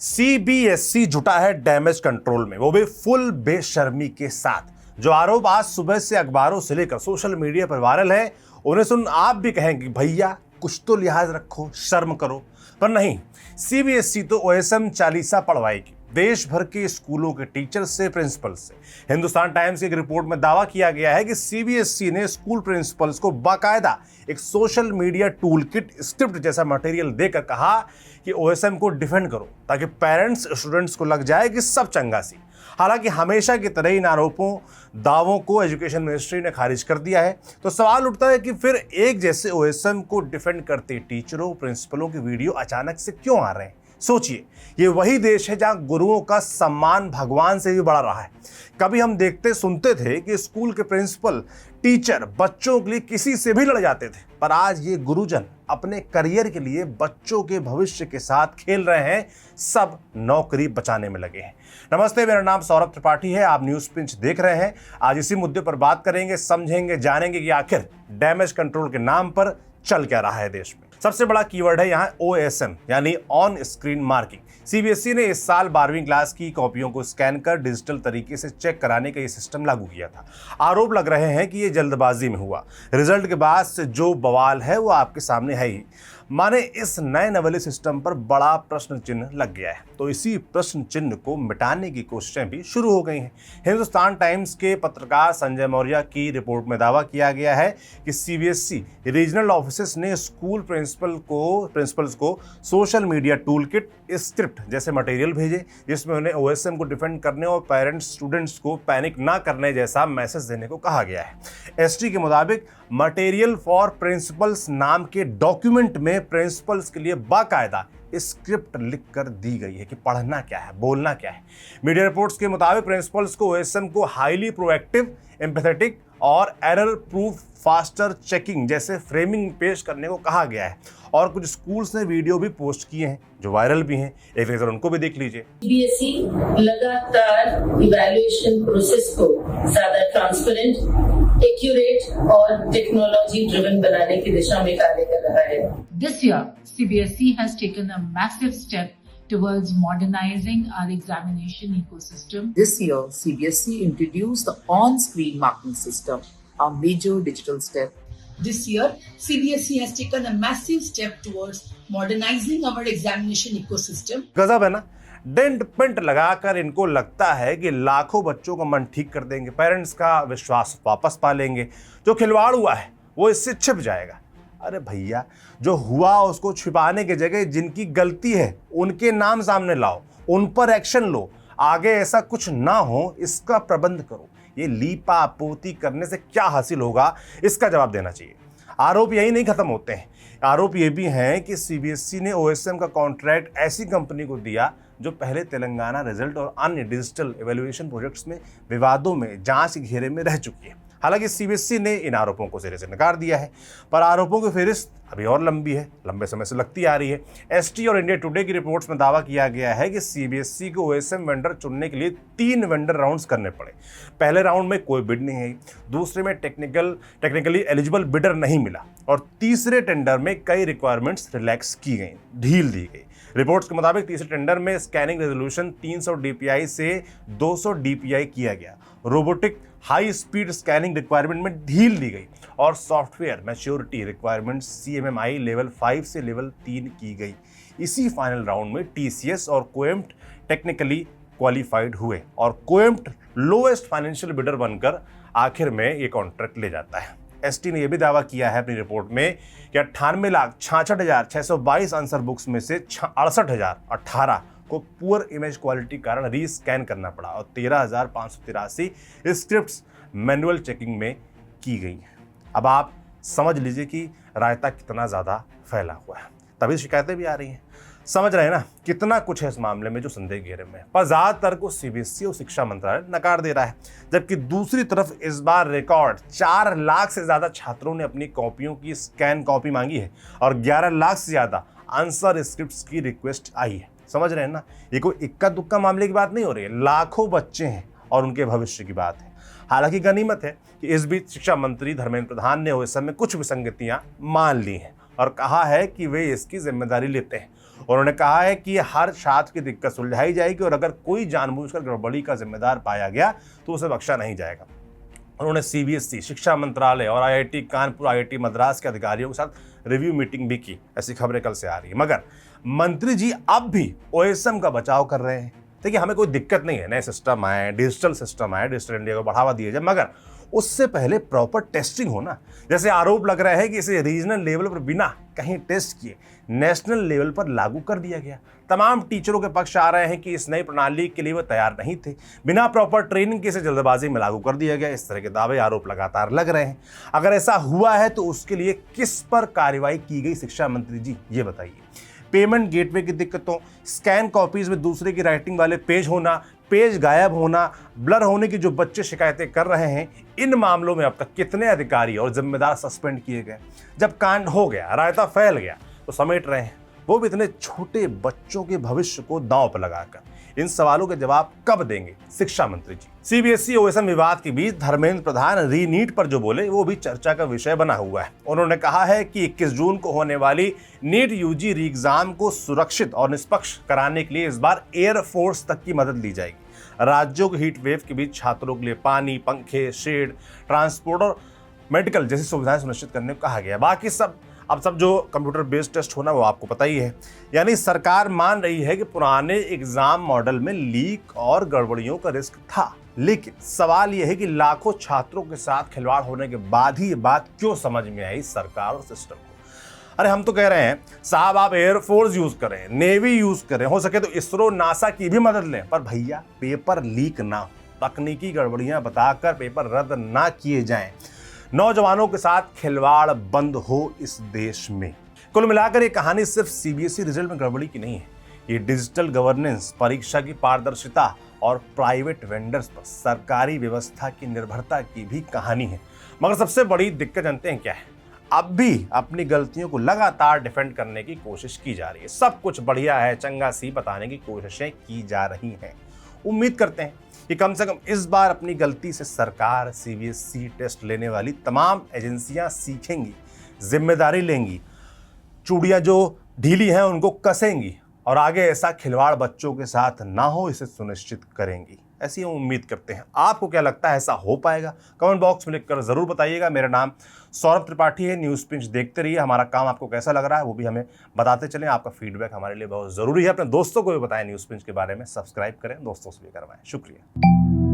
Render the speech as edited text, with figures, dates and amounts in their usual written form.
CBSE जुटा है damage control में, वो भी फुल बेशर्मी के साथ। जो आरोप आज सुबह से अखबारों से लेकर सोशल मीडिया पर वायरल है, उन्हें सुन आप भी कहेंगे भैया कुछ तो लिहाज रखो, शर्म करो। पर नहीं, सीबीएसई तो ओएसएम चालीसा पढ़वाएगी देश भर के स्कूलों के टीचर से, प्रिंसिपल से। हिंदुस्तान टाइम्स की एक रिपोर्ट में दावा किया गया है कि सीबीएसई ने स्कूल प्रिंसिपल्स को बाकायदा एक social media tool kit script जैसा मटेरियल देकर कहा कि ओएसएम को डिफेंड करो, ताकि पेरेंट्स स्टूडेंट्स को लग जाए कि सब चंगा सी। हालांकि हमेशा की तरह इन आरोपों दावों को एजुकेशन मिनिस्ट्री ने खारिज कर दिया है। तो सवाल उठता है कि फिर एक जैसे ओएसएम को डिफेंड करते टीचरों, प्रिंसिपलों के वीडियो अचानक से क्यों आ रहे हैं? सोचिए, ये वही देश है जहां गुरुओं का सम्मान भगवान से भी बड़ा रहा है। कभी हम देखते सुनते थे कि स्कूल के प्रिंसिपल, टीचर बच्चों के लिए किसी से भी लड़ जाते थे, पर आज ये गुरुजन अपने करियर के लिए बच्चों के भविष्य के साथ खेल रहे हैं, सब नौकरी बचाने में लगे हैं। नमस्ते, मेरा नाम सौरभ त्रिपाठी है, आप न्यूज पिंच देख रहे हैं। आज इसी मुद्दे पर बात करेंगे, समझेंगे, जानेंगे कि आखिर डैमेज कंट्रोल के नाम पर चल क्या रहा है देश में। सबसे बड़ा कीवर्ड है यहाँ ओएसएम, यानी ऑन स्क्रीन मार्किंग। सीबीएसई ने इस साल 12वीं क्लास की कॉपियों को स्कैन कर डिजिटल तरीके से चेक कराने का ये सिस्टम लागू किया था। आरोप लग रहे हैं कि ये जल्दबाजी में हुआ। रिजल्ट के बाद से जो बवाल है वो आपके सामने है ही। माने इस नए नवेले सिस्टम पर बड़ा प्रश्न चिन्ह लग गया है, तो इसी प्रश्न चिन्ह को मिटाने की कोशिशें भी शुरू हो गई हैं। हिंदुस्तान टाइम्स के पत्रकार संजय मौर्य की रिपोर्ट में दावा किया गया है कि सीबीएसई रीजनल ऑफिसेस ने स्कूल प्रिंसिपल्स को social media tool kit, script जैसे मटेरियल भेजे, जिसमें उन्हें ओएसएम को डिफेंड करने और पेरेंट्स स्टूडेंट्स को पैनिक ना करने जैसा मैसेज देने को कहा गया है। एसटी के मुताबिक मटेरियल फॉर प्रिंसिपल्स नाम के डॉक्यूमेंट में प्रिंसिपल्स के लिए बाकायदा स्क्रिप्ट लिख कर दी गई है कि पढ़ना क्या है, बोलना क्या है। मीडिया रिपोर्ट्स के मुताबिक प्रिंसिपल्स को ओएसएम को हाईली प्रोएक्टिव, एम्पैथेटिक और एरर प्रूफ फास्टर चेकिंग जैसे फ्रेमिंग पेश करने को कहा गया है। और कुछ स्कूल्स ने वीडियो भी पोस्ट किए हैं जो वायरल भी हैं, एक नजर उनको भी देख लीजिए। सीबीएसई लगातार इवैल्यूएशन प्रोसेस को ज्यादा ट्रांसपेरेंट, एक्यूरेट और टेक्नोलॉजी ड्रिवन बनाने की दिशा में कार्य कर रहा है। This year, CBSE has taken a massive step towards modernizing our examination ecosystem. This year, CBSE introduced the on-screen marking system, a major digital step. This year, CBSE has taken a massive step towards modernizing our examination ecosystem. गजब है ना? Dent paint लगाकर इनको लगता है कि लाखों बच्चों का मन ठीक कर देंगे, पेरेंट्स का विश्वास वापस पा लेंगे। जो खिलवाड़ हुआ है वो इससे छिप जाएगा। अरे भैया, जो हुआ उसको छिपाने की जगह जिनकी गलती है उनके नाम सामने लाओ, उन पर एक्शन लो। आगे ऐसा कुछ ना हो इसका प्रबंध करो। ये लीपा पोती करने से क्या हासिल होगा, इसका जवाब देना चाहिए। आरोप यही नहीं खत्म होते हैं, आरोप ये भी हैं कि सीबीएसई ने ओएसएम का कॉन्ट्रैक्ट ऐसी कंपनी को दिया जो पहले तेलंगाना रिजल्ट और अन्य डिजिटल इवैल्यूएशन प्रोजेक्ट्स में विवादों में जांच के घेरे में रह चुकी है। हालांकि सीबीएसई ने इन आरोपों को सिरे से नकार दिया है, पर आरोपों की फहरिस्त अभी और लंबी है, लंबे समय से लगती आ रही है। एसटी और इंडिया टुडे की रिपोर्ट्स में दावा किया गया है कि सीबीएसई को ओएसएम वेंडर चुनने के लिए 3 वेंडर राउंड्स करने पड़े। पहले राउंड में कोई बिड नहीं आई, दूसरे में टेक्निकली एलिजिबल बिडर नहीं मिला और तीसरे टेंडर में कई रिक्वायरमेंट्स रिलैक्स की गई, ढील दी गई। रिपोर्ट्स के मुताबिक तीसरे टेंडर में स्कैनिंग रेजोल्यूशन 300 डीपीआई से 200 डीपीआई किया गया, robotic high speed scanning requirement में ढील दी गई और सॉफ्टवेयर मैच्योरिटी रिक्वायरमेंट सीएमएमआई लेवल 5 से लेवल 3 की गई। इसी फाइनल राउंड में टीसीएस और कोएम्प्ट टेक्निकली क्वालिफाइड हुए और कोएम्प्ट लोएस्ट फाइनेंशियल बिडर बनकर आखिर में ये कॉन्ट्रैक्ट ले जाता है। एसटी ने यह भी दावा किया है अपनी रिपोर्ट में कि 98,66,622 आंसर बुक्स में से 68,018 को पुअर इमेज क्वालिटी कारण रीस्कैन करना पड़ा और 13,583 स्क्रिप्ट्स मैनुअल चेकिंग में की गई। अब आप समझ लीजिए कि रायता कितना ज़्यादा फैला हुआ है, तभी शिकायतें भी आ रही हैं। समझ रहे हैं ना कितना कुछ है इस मामले में जो संदेह घेरे में है। पर ज़्यादातर को सीबीएसई और शिक्षा मंत्रालय नकार दे रहा है, जबकि दूसरी तरफ इस बार रिकॉर्ड 4 लाख से ज़्यादा छात्रों ने अपनी कॉपियों की स्कैन कॉपी मांगी है और 11 लाख से ज़्यादा आंसर स्क्रिप्ट्स की रिक्वेस्ट आई है। समझ रहे हैं ना, ये कोई इक्का दुक्का मामले की बात नहीं हो रही है, लाखों बच्चे हैं और उनके भविष्य की बात है। हालांकि गनीमत है कि इस बीच शिक्षा मंत्री धर्मेंद्र प्रधान ने ओएसएम में कुछ विसंगतियां मान ली हैं और कहा है कि वे इसकी जिम्मेदारी लेते हैं। उन्होंने कहा है कि हर छात्र की दिक्कत सुलझाई जाएगी और अगर कोई जानबूझकर गड़बड़ी का जिम्मेदार पाया गया तो उसे बख्शा नहीं जाएगा। उन्होंने सीबीएसई, शिक्षा मंत्रालय और आईआईटी कानपुर, आईआईटी मद्रास के अधिकारियों के साथ रिव्यू मीटिंग भी की। ऐसी खबरें कल से आ रही है। मगर मंत्री जी अब भी ओएसएम का बचाव कर रहे हैं। देखिए, हमें कोई दिक्कत नहीं है, नए सिस्टम आए, डिजिटल सिस्टम आए, डिजिटल इंडिया को बढ़ावा दिया जाए, मगर उससे पहले प्रॉपर टेस्टिंग हो ना। जैसे आरोप लग रहा है कि इसे रीजनल लेवल पर बिना कहीं टेस्ट किए नेशनल लेवल पर लागू कर दिया गया। तमाम टीचरों के पक्ष आ रहे हैं कि इस नई प्रणाली के लिए वो तैयार नहीं थे, बिना प्रॉपर ट्रेनिंग के इसे जल्दबाजी में लागू कर दिया गया। इस तरह के दावे, आरोप लगातार लग रहे हैं। अगर ऐसा हुआ है तो उसके लिए किस पर कार्रवाई की गई, शिक्षा मंत्री जी ये बताइए। पेमेंट गेटवे की दिक्कतों, स्कैन कॉपीज में दूसरे की राइटिंग वाले पेज होना, पेज गायब होना, ब्लर होने की जो बच्चे शिकायतें कर रहे हैं, इन मामलों में अब तक कितने अधिकारी और जिम्मेदार सस्पेंड किए गए? जब कांड हो गया, रायता फैल गया तो समेट रहे हैं, वो भी इतने छोटे बच्चों के भविष्य को दांव पर लगाकर। इन सवालों के जवाब कब देंगे शिक्षा मंत्री जी? सीबीएसई ओएसएम विवाद के बीच धर्मेंद्र प्रधान रीनीट पर जो बोले वो भी चर्चा का विषय बना हुआ है। उन्होंने कहा है कि 21 जून को होने वाली नीट यूजी री एग्जाम को सुरक्षित और निष्पक्ष कराने के लिए इस बार एयरफोर्स तक की मदद ली जाएगी। राज्यों के हीट वेव के बीच छात्रों के लिए पानी, पंखे, शेड, ट्रांसपोर्ट और मेडिकल जैसी सुविधाएं सुनिश्चित करने को कहा गया। बाकी सब जो कंप्यूटर बेस्ड टेस्ट होना वो आपको पता ही है। यानी सरकार मान रही है कि पुराने एग्जाम मॉडल में लीक और गड़बड़ियों का रिस्क था, लेकिन सवाल यह है कि लाखों छात्रों के साथ खिलवाड़ होने के बाद ही ये बात क्यों समझ में आई सरकार और सिस्टम को? अरे हम तो कह रहे हैं साहब, आप एयरफोर्स यूज करें, नेवी यूज करें, हो सके तो इसरो, नासा की भी मदद लें, पर भैया पेपर लीक ना हो, तकनीकी गड़बड़ियां बताकर पेपर रद्द ना किए जाएं, नौजवानों के साथ खिलवाड़ बंद हो इस देश में। कुल मिलाकर ये कहानी सिर्फ सीबीएसई रिजल्ट में गड़बड़ी की नहीं है, ये डिजिटल गवर्नेंस, परीक्षा की पारदर्शिता और प्राइवेट वेंडर्स पर सरकारी व्यवस्था की निर्भरता की भी कहानी है। मगर सबसे बड़ी दिक्कत जानते हैं क्या है? अब भी अपनी गलतियों को लगातार डिफेंड करने की कोशिश की जा रही है। सब कुछ बढ़िया है, चंगा सी बताने की कोशिशें की जा रही हैं। उम्मीद करते हैं कि कम से कम इस बार अपनी गलती से सरकार, सीबीएसई टेस्ट लेने वाली तमाम एजेंसियां सीखेंगी, जिम्मेदारी लेंगी, चूड़ियां जो ढीली हैं उनको कसेंगी और आगे ऐसा खिलवाड़ बच्चों के साथ ना हो, इसे सुनिश्चित करेंगी। ऐसी हम उम्मीद करते हैं। आपको क्या लगता है, ऐसा हो पाएगा? कमेंट बॉक्स में लिखकर जरूर बताइएगा। मेरा नाम सौरभ त्रिपाठी है। न्यूज़ पिंच देखते रहिए। हमारा काम आपको कैसा लग रहा है वो भी हमें बताते चलें। आपका फीडबैक हमारे लिए बहुत ज़रूरी है। अपने दोस्तों को भी बताएं न्यूज़ पिंच के बारे में, सब्सक्राइब करें, दोस्तों से भी करवाएं। शुक्रिया।